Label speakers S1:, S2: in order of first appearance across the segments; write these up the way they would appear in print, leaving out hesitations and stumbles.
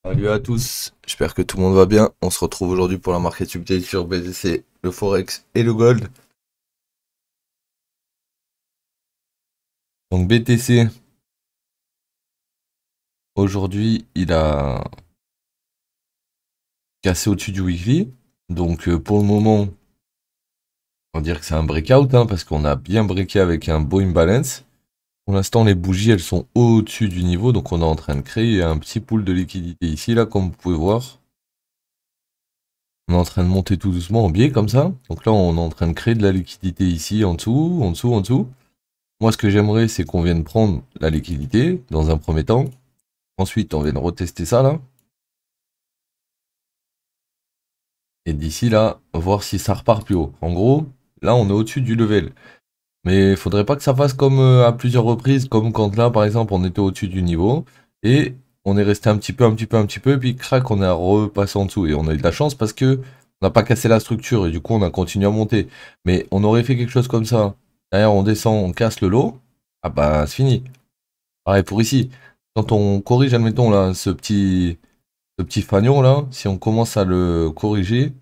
S1: Salut à tous, j'espère que tout le monde va bien. On se retrouve aujourd'hui pour la market update sur BTC, le Forex et le Gold. Donc BTC, aujourd'hui, il a cassé au-dessus du weekly. Donc pour le moment, on va dire que c'est un breakout, hein, parce qu'on a bien breaké avec un beau imbalance. Pour l'instant, les bougies, elles sont au-dessus du niveau, donc on est en train de créer un petit pool de liquidité ici, là, comme vous pouvez voir. On est en train de monter tout doucement en biais, comme ça. Donc là, on est en train de créer de la liquidité ici, en dessous, en dessous, en dessous. Moi, ce que j'aimerais, c'est qu'on vienne prendre la liquidité dans un premier temps. Ensuite, on vienne retester ça là. Et d'ici là, voir si ça repart plus haut. En gros, là, on est au-dessus du level. Mais il faudrait pas que ça fasse comme à plusieurs reprises, comme quand là, par exemple, on était au-dessus du niveau. Et on est resté un petit peu, et puis crac, on est repassé en dessous. Et on a eu de la chance parce que on n'a pas cassé la structure, et du coup, on a continué à monter. Mais on aurait fait quelque chose comme ça. Derrière, on descend, on casse le lot. Ah bah, c'est fini. Pareil pour ici. Quand on corrige, admettons là, ce petit fanion là, si on commence à le corriger,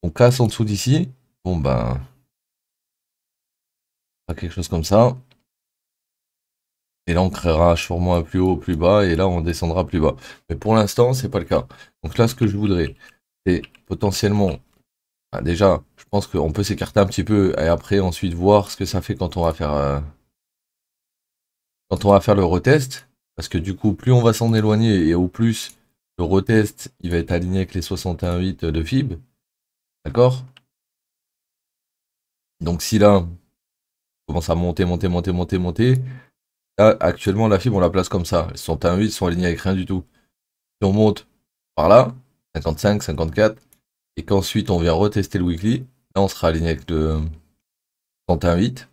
S1: on casse en dessous d'ici, bon ben, pas quelque chose comme ça. Et là on créera sûrement un plus haut, plus bas, et là on descendra plus bas. Mais pour l'instant, c'est pas le cas. Donc là, ce que je voudrais, c'est potentiellement, déjà, je pense qu'on peut s'écarter un petit peu et après ensuite voir ce que ça fait quand on va faire le retest. Parce que du coup, plus on va s'en éloigner et au plus le retest, il va être aligné avec les 61,8 de FIB. D'accord? Donc si là, on commence à monter, monter, monter, monter, monter, là, actuellement, la FIB, on la place comme ça. Les 61,8 sont alignés avec rien du tout. Si on monte par là, 55, 54, et qu'ensuite on vient retester le weekly, là, on sera aligné avec le 61,8.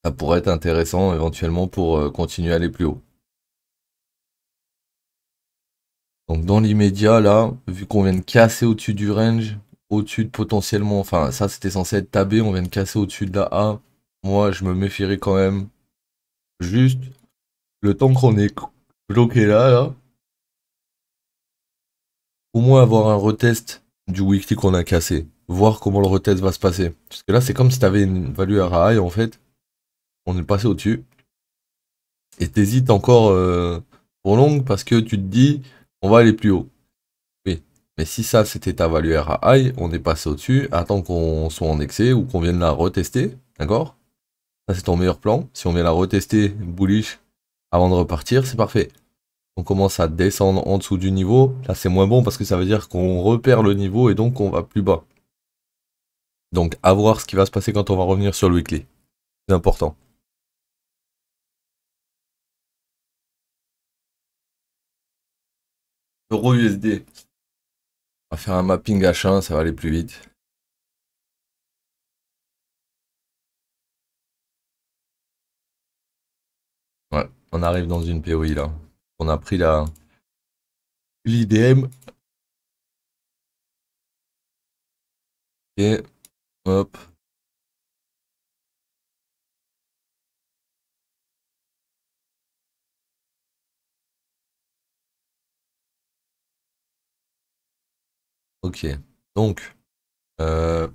S1: Ça pourrait être intéressant éventuellement pour continuer à aller plus haut. Donc dans l'immédiat, là, vu qu'on vient de casser au-dessus du range, au-dessus de potentiellement, enfin ça c'était censé être tabé, on vient de casser au-dessus de la A, moi je me méfierais quand même juste le temps qu'on est bloqué là, au moins avoir un retest du weekly qu'on a cassé, voir comment le retest va se passer. Parce que là c'est comme si t'avais une value RAI en fait, on est passé au-dessus, et t'hésites encore pour longue parce que tu te dis on va aller plus haut. Oui. Mais si ça c'était ta value RAI, on est passé au-dessus, attends qu'on soit en excès ou qu'on vienne la retester, d'accord? Ça c'est ton meilleur plan. Si on vient la retester bullish avant de repartir, c'est parfait. On commence à descendre en dessous du niveau. Là c'est moins bon parce que ça veut dire qu'on repère le niveau et donc on va plus bas. Donc à voir ce qui va se passer quand on va revenir sur le weekly. C'est important. Euro USD. On va faire un mapping H1, ça va aller plus vite. Ouais, on arrive dans une POI là. On a pris l'IDM. Et hop. Ok. Donc, euh,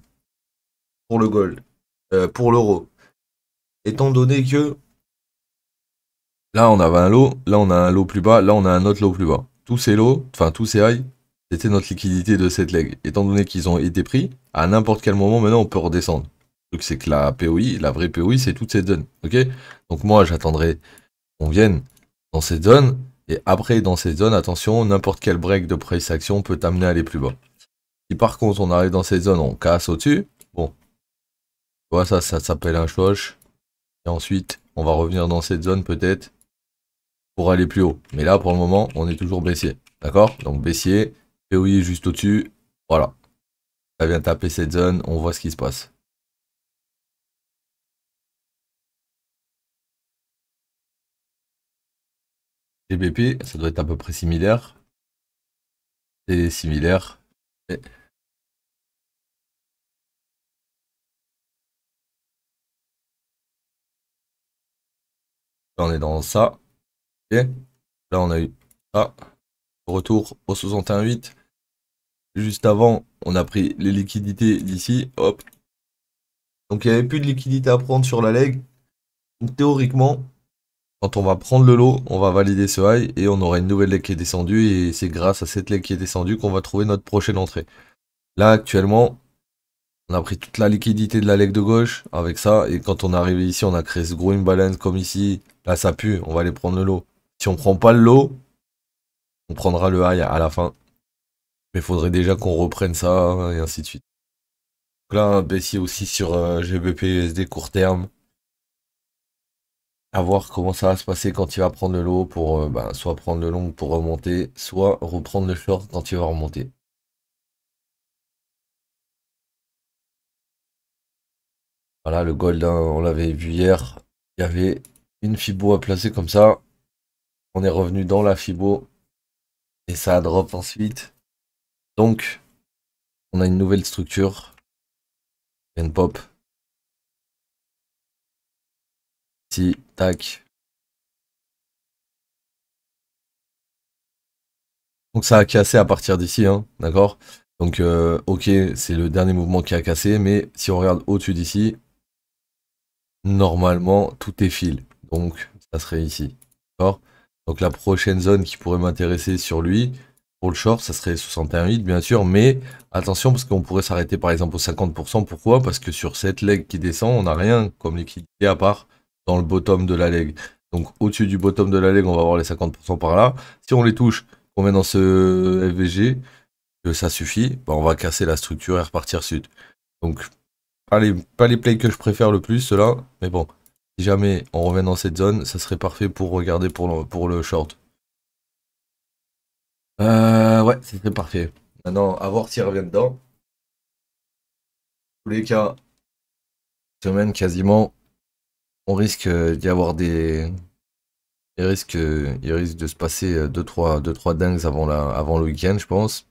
S1: pour le gold, pour l'euro, étant donné que là on avait un lot, là on a un lot plus bas, là on a un autre lot plus bas. Tous ces lots, enfin tous ces highs, c'était notre liquidité de cette leg. Étant donné qu'ils ont été pris, à n'importe quel moment maintenant on peut redescendre. Le truc c'est que la POI, la vraie POI, c'est toute cette zone. Ok? Donc moi j'attendrai qu'on vienne dans cette zone, et après dans cette zone, attention, n'importe quel break de price action peut t'amener à aller plus bas. Si par contre on arrive dans cette zone, on casse au-dessus, bon, tu vois, ça s'appelle un choche. Et ensuite, on va revenir dans cette zone peut-être pour aller plus haut. Mais là, pour le moment, on est toujours baissier. D'accord? Donc baissier, POI juste au-dessus. Voilà. Ça vient taper cette zone, on voit ce qui se passe. TBP, ça doit être à peu près similaire. C'est similaire. Et là, on est dans ça. Et là, on a eu Ah, retour au 61.8. Juste avant, on a pris les liquidités d'ici. Hop. Donc il n'y avait plus de liquidité à prendre sur la leg. Donc théoriquement, quand on va prendre le lot, on va valider ce high et on aura une nouvelle leg qui est descendue. Et c'est grâce à cette leg qui est descendue qu'on va trouver notre prochaine entrée. Là, actuellement, on a pris toute la liquidité de la leg de gauche avec ça. Et quand on est arrivé ici, on a créé ce gros imbalance comme ici. Là, ça pue. On va aller prendre le lot. Si on prend pas le lot, on prendra le high à la fin. Mais il faudrait déjà qu'on reprenne ça et ainsi de suite. Donc là, un baissier aussi sur GBP USD court terme. À voir comment ça va se passer quand il va prendre le lot pour soit prendre le long pour remonter, soit reprendre le short quand il va remonter. Voilà, le gold, hein, on l'avait vu hier. Il y avait une Fibo à placer comme ça. On est revenu dans la Fibo. Et ça a drop ensuite. Donc, on a une nouvelle structure. Une pop. Ici, tac. Donc ça a cassé à partir d'ici, hein, d'accord? Donc ok, c'est le dernier mouvement qui a cassé, mais si on regarde au-dessus d'ici, normalement tout est fil. Donc ça serait ici, d'accord? Donc la prochaine zone qui pourrait m'intéresser sur lui, pour le short, ça serait 61,8 bien sûr, mais attention parce qu'on pourrait s'arrêter par exemple au 50%. Pourquoi? Parce que sur cette leg qui descend, on n'a rien comme liquidité à part dans le bottom de la leg. Donc au-dessus du bottom de la leg, on va avoir les 50% par là. Si on les touche, on met dans ce FVG, que ça suffit, bah on va casser la structure et repartir sud. Donc, pas les plays que je préfère le plus, ceux-là, mais bon, si jamais on revient dans cette zone, ça serait parfait pour regarder pour le short. Ouais, ça serait parfait. Maintenant, à voir s'il revient dedans. Dans tous les cas, semaine quasiment, on risque d'y avoir des. Il risque de se passer deux, trois dingues avant le week-end, je pense.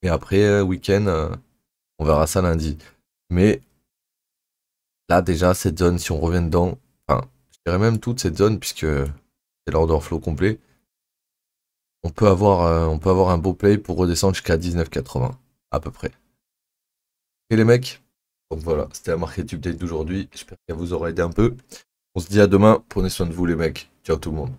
S1: Et après, week-end, on verra ça lundi. Mais là, déjà, cette zone, si on revient dedans, enfin, je dirais même toute cette zone, puisque c'est l'order flow complet, on peut avoir un beau play pour redescendre jusqu'à 19,80, à peu près. Et les mecs, donc voilà, c'était la market update d'aujourd'hui. J'espère qu'elle vous aura aidé un peu. On se dit à demain. Prenez soin de vous, les mecs. Ciao tout le monde.